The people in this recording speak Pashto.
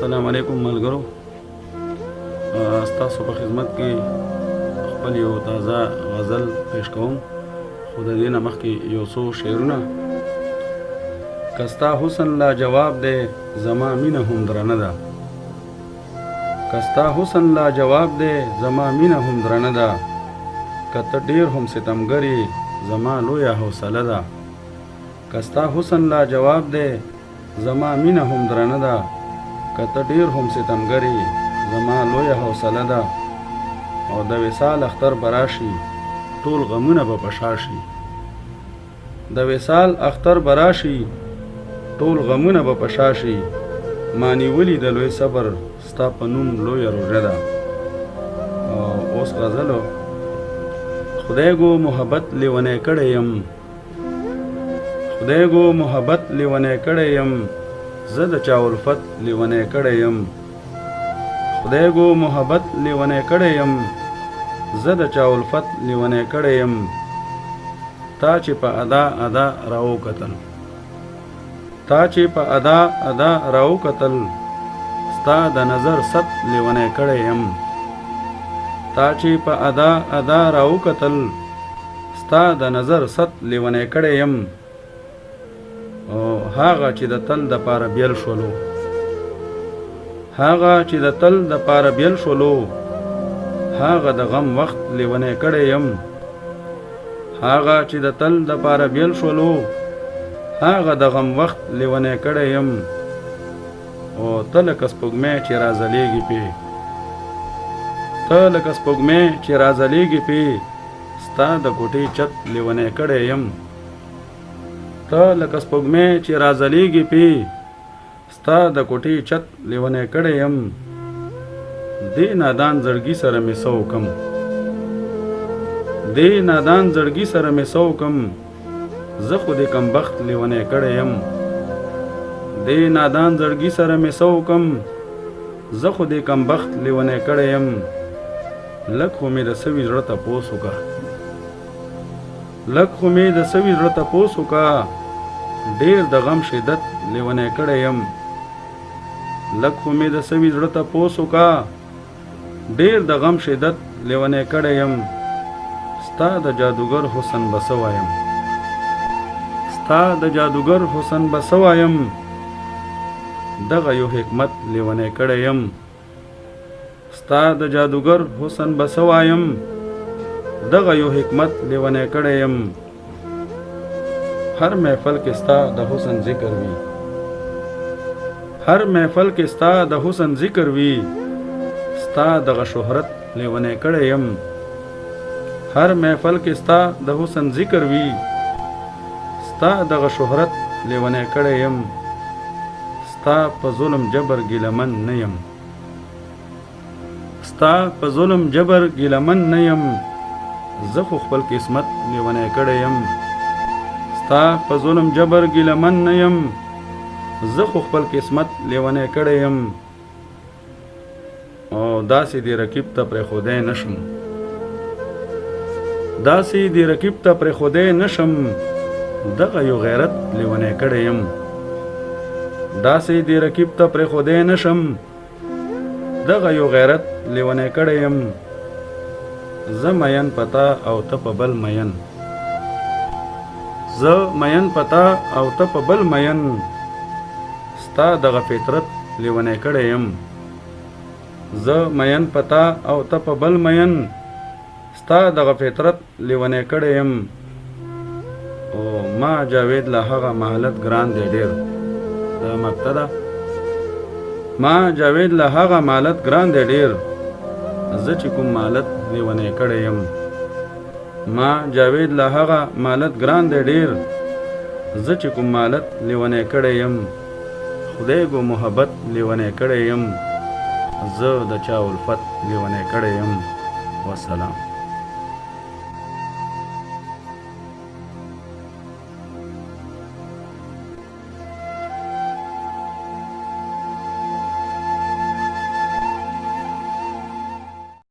السلام علیکم ملګرو. ستاسو په خدمت کې خپل یو تازه غزل پیش کوم، خو د دې نه مخکې یو څو شعرونه. که ستا حسن لا جواب دی زما مینه هم درنه ده، که ستا حسن لا جواب دی زما مینه هم درنه ده، که ته ډېر هم ستمګر یې زما لویه حوصله ده. که ستا حسن لا جواب دی زما مینه هم درنه ده، که ته ډېر هم ستمګر یې زما لویه حوصله ده. او د وصال اختر به راشي ټول غمونه به په شا شي، د وصال اختر به راشي ټول غمونه به په شا شي. ما نیولي د لوی صبر ستا په نوم لویه روژه ده. او اوس غزلو. خدای گو محبت لیونی کړی یم، خدای گو محبت لیونی کړی یم، زه د چا الفت لیونی کړی یم. خدای گو محبت لیونی کړی یم، زه د چا الفت لیونی کړی یم. تا چې په ادا ادا راو کتل، تا چې په ادا ادا راو کتل، ستا د نظر ست لیونی کړی یم. تا چې په ادا ادا راو کتل، ستا د نظر ست لیونی کړی یم. او هغه چې د تل د پاره بیل شولو، هغه چې د تل د پاره بیل شولو، هغه د غم وخت لیونی کړی یم. هغه چې د تل د پاره بیل شولو، هغه د غم وخت لیونی کړی یم. او ته لکه سپوږمۍ چې راځلیږي پې، ته لکه سپوږمۍ چې راځلیږي پې، ستا د کوټې چت لیونی کړی یم. ته لکه سپوږمۍ چې راځلیږي پې، ستا د کوټې چت لیونی کړی یم. دې نادان زړګي سره مې څه وکم، دې نادان زړګي سره مې څه وکم، زه خو دې کمبخت لیونی کړی یم. دې نادان زړګي سره مې څه وکم، زه خو دې کمبخت لیونی کړی یم. لږ خو مې د سوي زړه تپوس وکړه، لږ خو مې د سوي زړه تپوس وکړه، ډېر د غم شدت لیونی کړی یم. لږ خو مې د سوي زړه تپوس وکړه، ډېر د غم شدت لیونی کړی یم. ستا د جادوګر حسن به څه وایم، ستا د جادوګر حسن به څه وایم، دغه یو حکمت لیونی کړی یم. ستا د جادوګر حسن به څه وایم، دغه یو حکمت لیونی کړی یم. هر محفل کې ستا د حسن ذکر وي، هر محفل کې ستا د حسن ذکر وي، ستا دغه شهرت لیونی کړی یم. هر محفل کې ستا د حسن ذکر وي، ستا دغه شهرت لیونی کړی یم. ستا په ظلم جبر ګیلمن نه یم، ستا په ظلم جبر ګیلمن نه یم، زه خو خپل قسمت لیونی کړی یم. ستا په ظلم جبر ګیلمن نه یم، زه خو خپل قسمت لیونی کړی یم. او داسې دې رقیب ته پرېښودی نشم، داسې دې رقیب ته پرېښودی نشم، دغه یو غیرت لیونی کړی یم. داسې دې رقیب ته پرېښودی نشم، دغه یو غیرت لیونی کړی یم. زه مین پتا او ته په بل مین، زه مین پتا او ته په بل مین، ستا دغه فطرت لیونی کړی یم. زه مین پتا او ته په بل مین، ستا دغه فطرت لیونی کړی یم. او ما جاوید له هغه مهالت ګران دی ډېر، دا مبتدا. ما جاوید له هغه مهالت ګران دی ډېر، زه چې کوم مهالت لیونی کړی یم. ما جاوید له هغه مهالت ګران دی ډېر، زه چې کوم مهالت لیونی کړی یم. خدای گو محبت لیونی کړی یم، زه د چا الفت لیونی کړی یم. والسلام.